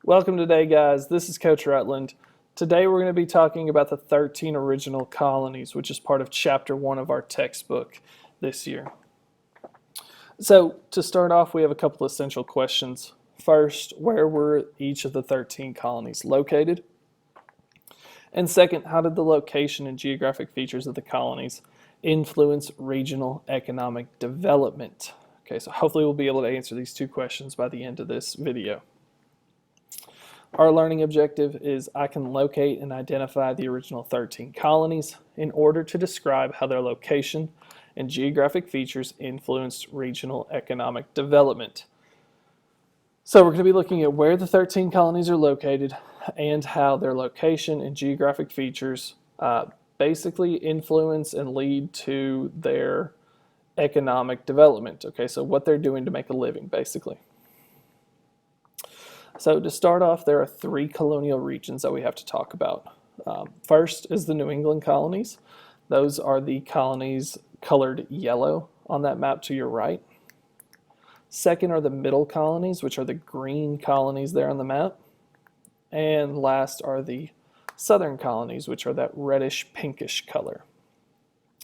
Welcome today, guys. This is Coach Rutland. Today we're going to be talking about the 13 original colonies, which is part of Chapter 1 of our textbook this year. So to start off, we have a couple essential questions. First, where were each of the 13 colonies located? And second, how did the location and geographic features of the colonies influence regional economic development? Okay, so hopefully we'll be able to answer these two questions by the end of this video. Our learning objective is I can locate and identify the original 13 colonies in order to describe how their location and geographic features influenced regional economic development. So we're going to be looking at where the 13 colonies are located and how their location and geographic features basically influence and lead to their economic development. Okay, so what they're doing to make a living, basically. So to start off, there are three colonial regions that we have to talk about. First is the New England colonies. Those are the colonies colored yellow on that map to your right. Second are the middle colonies, which are the green colonies there on the map. And last are the southern colonies, which are that reddish pinkish color.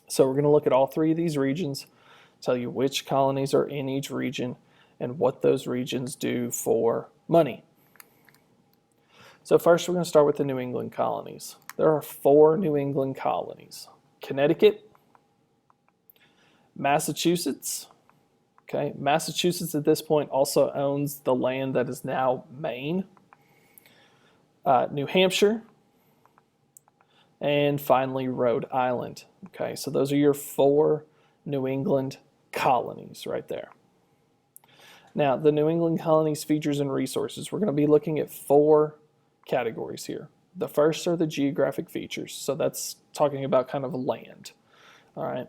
So we're going to look at all three of these regions, tell you which colonies are in each region and what those regions do for money. So first we're going to start with the New England colonies. There are four New England colonies: Connecticut, Massachusetts. Okay, Massachusetts at this point also owns the land that is now Maine, New Hampshire, and finally Rhode Island. Okay, so those are your four New England colonies right there. Now, the New England colonies features and resources. We're going to be looking at four categories here. The first are the geographic features. So that's talking about kind of land. All right.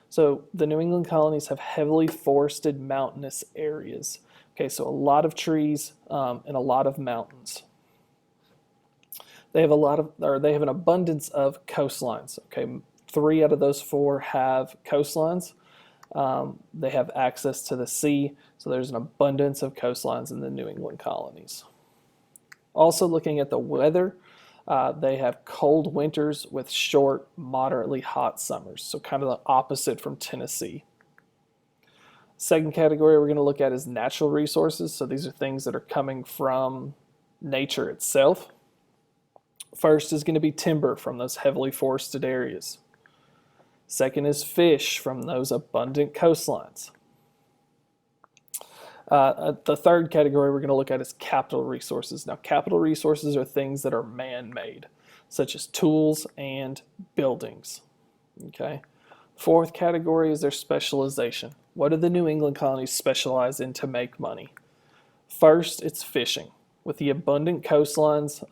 So the New England colonies have heavily forested mountainous areas. Okay, so a lot of trees and a lot of mountains. They have an abundance of coastlines. Okay, 3 out of those 4 have coastlines. They have access to the sea, so there's an abundance of coastlines in the New England colonies. Also looking at the weather, they have cold winters with short, moderately hot summers, so kind of the opposite from Tennessee. Second category we're going to look at is natural resources, so these are things that are coming from nature itself. First is going to be timber from those heavily forested areas. Second is fish from those abundant coastlines. The third category we're going to look at is capital resources. Now, capital resources are things that are man-made, such as tools and buildings. Okay. Fourth category is their specialization. What do the New England colonies specialize in to make money? First, it's fishing. With the abundant coastlines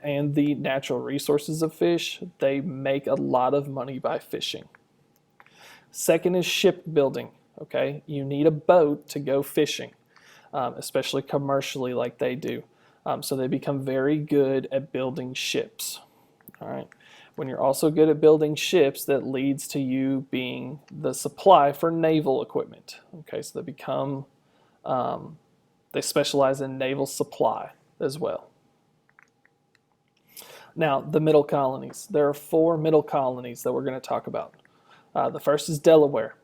and the natural resources of fish, they make a lot of money by fishing. Second is shipbuilding. Okay, you need a boat to go fishing, especially commercially like they do. So they become very good at building ships. All right. When you're also good at building ships, that leads to you being the supply for naval equipment. Okay, so they specialize in naval supply as well. Now, the middle colonies. There are 4 middle colonies that we're going to talk about. The first is Delaware.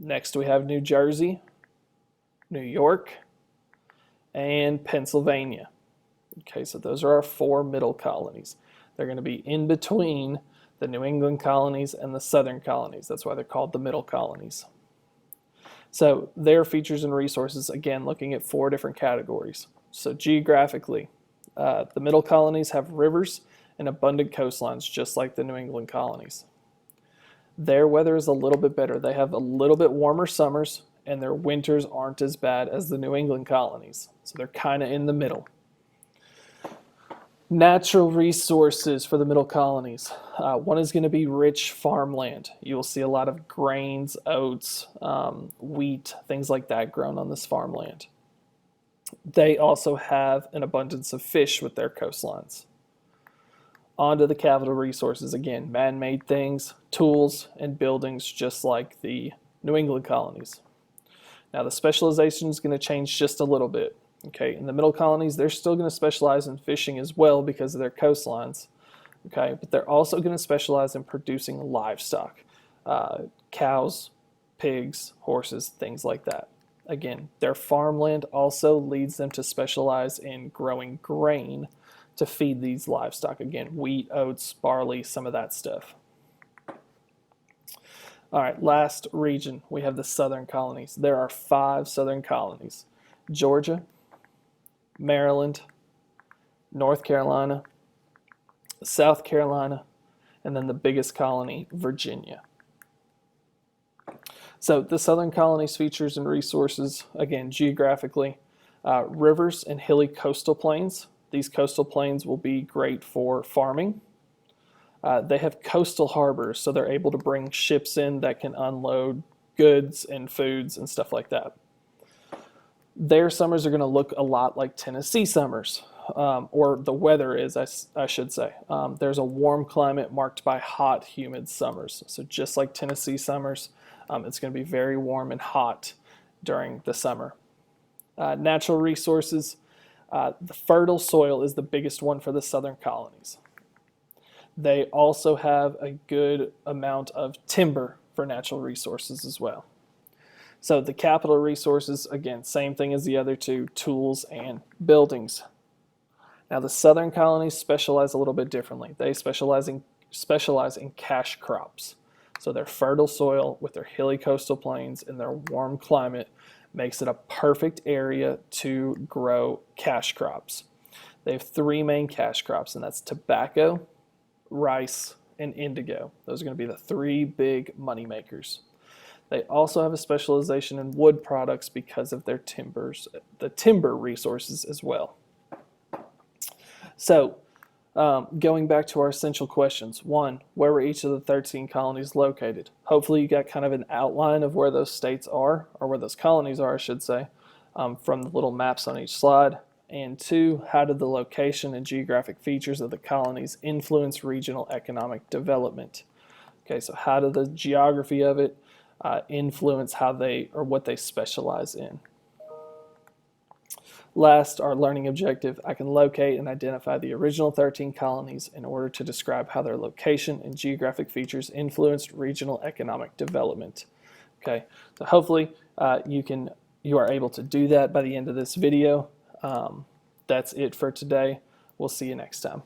Next we have New Jersey, New York, and Pennsylvania. Okay, so those are our 4 middle colonies. They're going to be in between the New England colonies and the southern colonies. That's why they're called the middle colonies. So their features and resources, again, looking at 4 different categories. So geographically, the middle colonies have rivers and abundant coastlines, just like the New England colonies. Their weather is a little bit better. They have a little bit warmer summers, and their winters aren't as bad as the New England colonies. So they're kind of in the middle. Natural resources for the middle colonies. One is going to be rich farmland. You will see a lot of grains, oats, wheat, things like that grown on this farmland. They also have an abundance of fish with their coastlines. On to the capital resources, again, man-made things, tools, and buildings, just like the New England colonies. Now, the specialization is going to change just a little bit. Okay, in the middle colonies, they're still going to specialize in fishing as well because of their coastlines. Okay, but they're also going to specialize in producing livestock, cows, pigs, horses, things like that. Again, their farmland also leads them to specialize in growing grain to feed these livestock. Again, wheat, oats, barley, some of that stuff. All right, last region, we have the southern colonies. There are 5 southern colonies: Georgia, Maryland, North Carolina, South Carolina, and then the biggest colony, Virginia. So the southern colonies' features and resources, again, geographically, rivers and hilly coastal plains. These coastal plains will be great for farming. They have coastal harbors, so they're able to bring ships in that can unload goods and foods and stuff like that. Their summers are going to look a lot like Tennessee summers, or the weather is, I should say. There's a warm climate marked by hot, humid summers. So just like Tennessee summers, it's going to be very warm and hot during the summer. Natural resources, the fertile soil is the biggest one for the southern colonies. They also have a good amount of timber for natural resources as well. So the capital resources, again, same thing as the other two, tools and buildings. Now the southern colonies specialize a little bit differently. They specialize in cash crops. So their fertile soil with their hilly coastal plains and their warm climate makes it a perfect area to grow cash crops. They have 3 main cash crops, and that's tobacco, rice, and indigo. Those are going to be the 3 big money makers. They also have a specialization in wood products because of their the timber resources as well. So, going back to our essential questions. 1, where were each of the 13 colonies located? Hopefully you got kind of an outline of where those states are, or where those colonies are, I should say, from the little maps on each slide. And 2, how did the location and geographic features of the colonies influence regional economic development? Okay, so how did the geography of it influence how they, or what they specialize in? Last, our learning objective, I can locate and identify the original 13 colonies in order to describe how their location and geographic features influenced regional economic development. Okay, so hopefully you are able to do that by the end of this video. That's it for today. We'll see you next time.